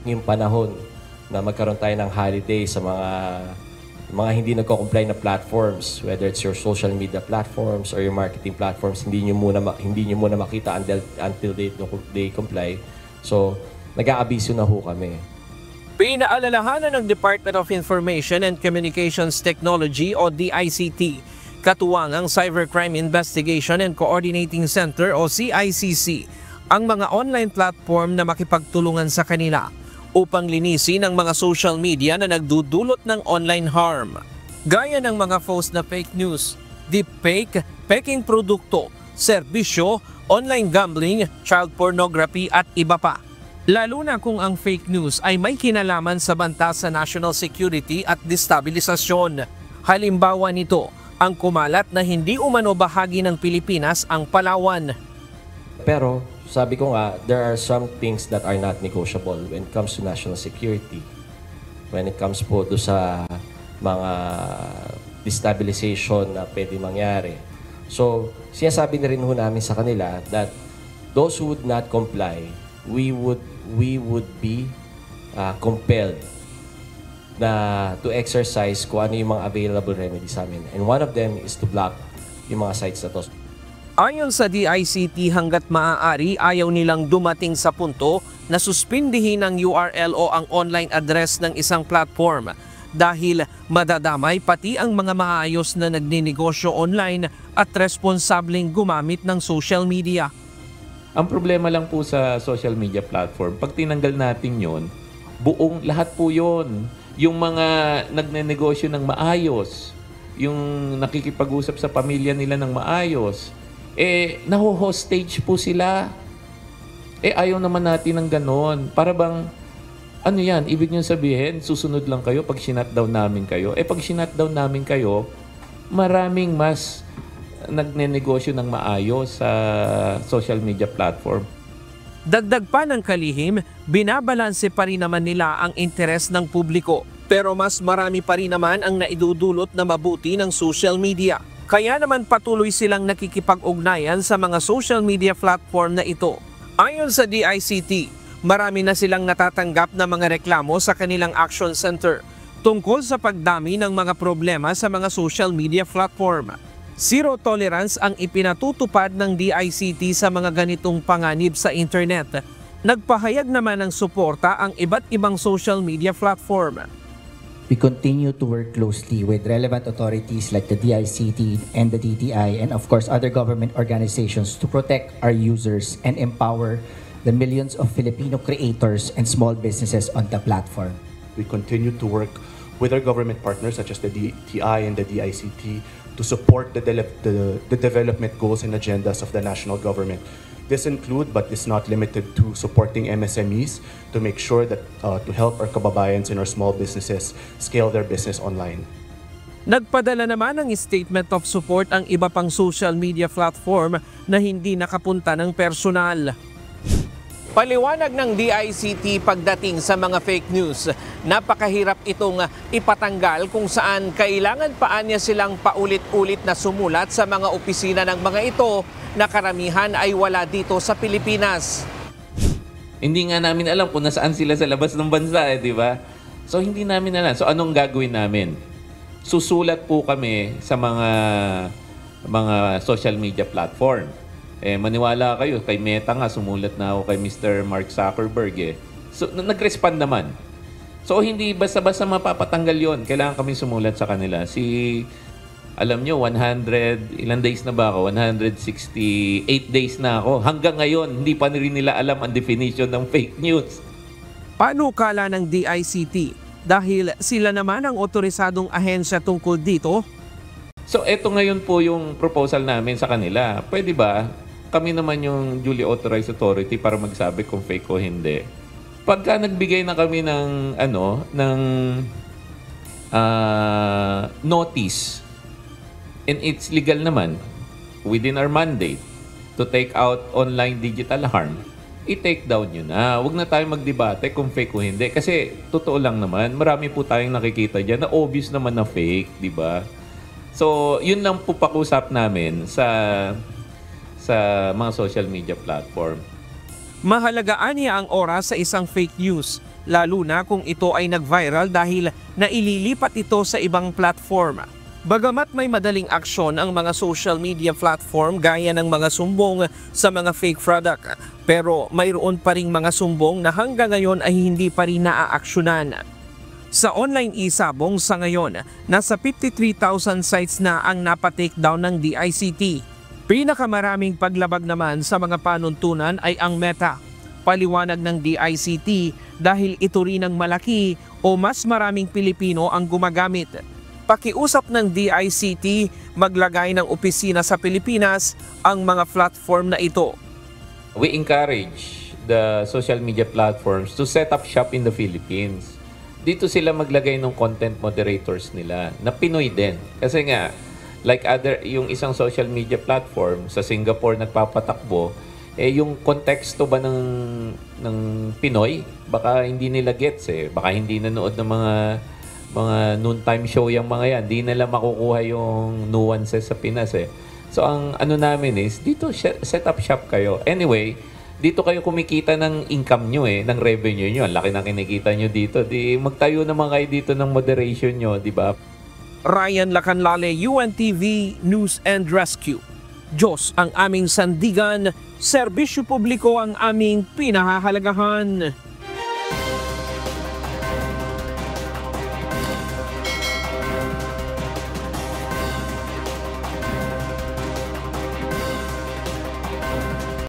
yung panahon na magkaroon tayo ng holiday sa mga hindi nagko-comply na platforms, whether it's your social media platforms or your marketing platforms, hindi nyo muna makita until they comply. So, nag-aabiso na ho kami. Pinaalalahanan ng Department of Information and Communications Technology o DICT, katuwangang Cybercrime Investigation and Coordinating Center o CICC, ang mga online platform na makipagtulungan sa kanila upang linisin ang mga social media na nagdudulot ng online harm. Gaya ng mga post na fake news, deepfake, peking produkto, serbisyo, online gambling, child pornography at iba pa. Lalo na kung ang fake news ay may kinalaman sa banta sa national security at destabilisasyon. Halimbawa nito, ang kumalat na hindi umano bahagi ng Pilipinas ang Palawan. Pero sabi ko nga, there are some things that are not negotiable when it comes to national security. When it comes po do sa mga destabilization na pwede mangyari. So, sinasabi na rin ho namin sa kanila that those who would not comply, we would be compelled na to exercise kung ano yung mga available remedies sa amin. And one of them is to block yung mga sites na to. Ayon sa DICT, hanggat maaari ayaw nilang dumating sa punto na suspindihin ng URL o ang online address ng isang platform dahil madadamay pati ang mga maayos na nagninegosyo online at responsableng gumamit ng social media. Ang problema lang po sa social media platform, pag tinanggal natin yon, buong lahat po yon. Yung mga nagnenegosyo ng maayos, yung nakikipag-usap sa pamilya nila ng maayos, naho-hostage po sila. Ayaw naman natin ng ganon. Para bang, ano yan, ibig nyo sabihin, susunod lang kayo pag sinutdown namin kayo. Pag sinutdown namin kayo, maraming mas nagnenegosyo ng maayos sa social media platform. Dagdag pa ng kalihim, binabalanse pa rin naman nila ang interes ng publiko. Pero mas marami pa rin naman ang naidudulot na mabuti ng social media. Kaya naman patuloy silang nakikipag-ugnayan sa mga social media platform na ito. Ayon sa DICT, marami na silang natatanggap na mga reklamo sa kanilang action center tungkol sa pagdami ng mga problema sa mga social media platform. Zero tolerance ang ipinatutupad ng DICT sa mga ganitong panganib sa internet. Nagpahayag naman ng suporta ang iba't ibang social media platform. We continue to work closely with relevant authorities like the DICT and the DTI and of course other government organizations to protect our users and empower the millions of Filipino creators and small businesses on the platform. We continue to work with our government partners such as the DTI and the DICT to support the development goals and agendas of the national government. This include, but is not limited to, supporting MSMEs to make sure that to help our kababayans and our small businesses scale their business online. Nagpadala naman ng statement of support ang iba pang social media platform na hindi nakapunta ng personal. Paliwanag ng DICT pagdating sa mga fake news, napakahirap itong ipatanggal kung saan kailangan paanya silang paulit-ulit na sumulat sa mga opisina ng mga ito na karamihan ay wala dito sa Pilipinas. Hindi nga namin alam kung nasaan sila sa labas ng bansa, di ba? So hindi namin alam. So anong gagawin namin? Susulat po kami sa mga social media platform. Maniwala kayo, kay Meta nga, sumulat na ako kay Mr. Mark Zuckerberg. So, nag-respond naman. So, hindi basta-basta mapapatanggal yon. Kailangan kami sumulat sa kanila. Alam nyo, ilan days na ba ako? 168 days na ako. Hanggang ngayon, hindi pa rin nila alam ang definition ng fake news. Panukala ng DICT dahil sila naman ang otorisadong ahensya tungkol dito. So, eto ngayon po yung proposal namin sa kanila. Pwede ba kami naman yung duly authorized authority para magsabi kung fake o hindi? Pagka nagbigay na kami ng notice, and it's legal naman within our mandate to take out online digital harm, i-take down nyo na. Huwag na tayo magdebate kung fake o hindi. Kasi totoo lang naman, marami po tayong nakikita dyan na obvious naman na fake, di ba? So, yun lang po pakusap namin sa mga social media platform. Mahalagaan niya ang oras sa isang fake news. lalo na kung ito ay nag-viral dahil naililipat ito sa ibang platform. Bagamat may madaling aksyon ang mga social media platform gaya ng mga sumbong sa mga fake product, pero mayroon pa ring mga sumbong na hanggang ngayon ay hindi pa rin naaaksyonan. Sa online isabong sa ngayon, nasa 53,000 sites na ang napa-takedown ng DICT. Pinakamaraming paglabag naman sa mga panuntunan ay ang Meta. Paliwanag ng DICT dahil ito rin ang malaki o mas maraming Pilipino ang gumagamit. Pakiusap ng DICT maglagay ng opisina sa Pilipinas ang mga platform na ito. We encourage the social media platforms to set up shop in the Philippines. Dito sila maglagay ng content moderators nila na Pinoy din. Kasi nga, like yung isang social media platform sa Singapore nagpapatakbo, yung konteksto ba ng Pinoy, baka hindi nila gets Baka hindi nanood ng mga noontime show yung mga yan. Di nila makukuha yung nuances sa Pinas So ang ano namin is, dito set up shop kayo. Anyway, dito kayo kumikita ng income nyo ng revenue nyo. Ang laki na kinikita nyo dito. Di magtayo naman kayo dito ng moderation nyo, di ba? Ryan Lacanlale, UNTV News and Rescue. Diyos ang aming sandigan, serbisyo publiko ang aming pinahahalagahan.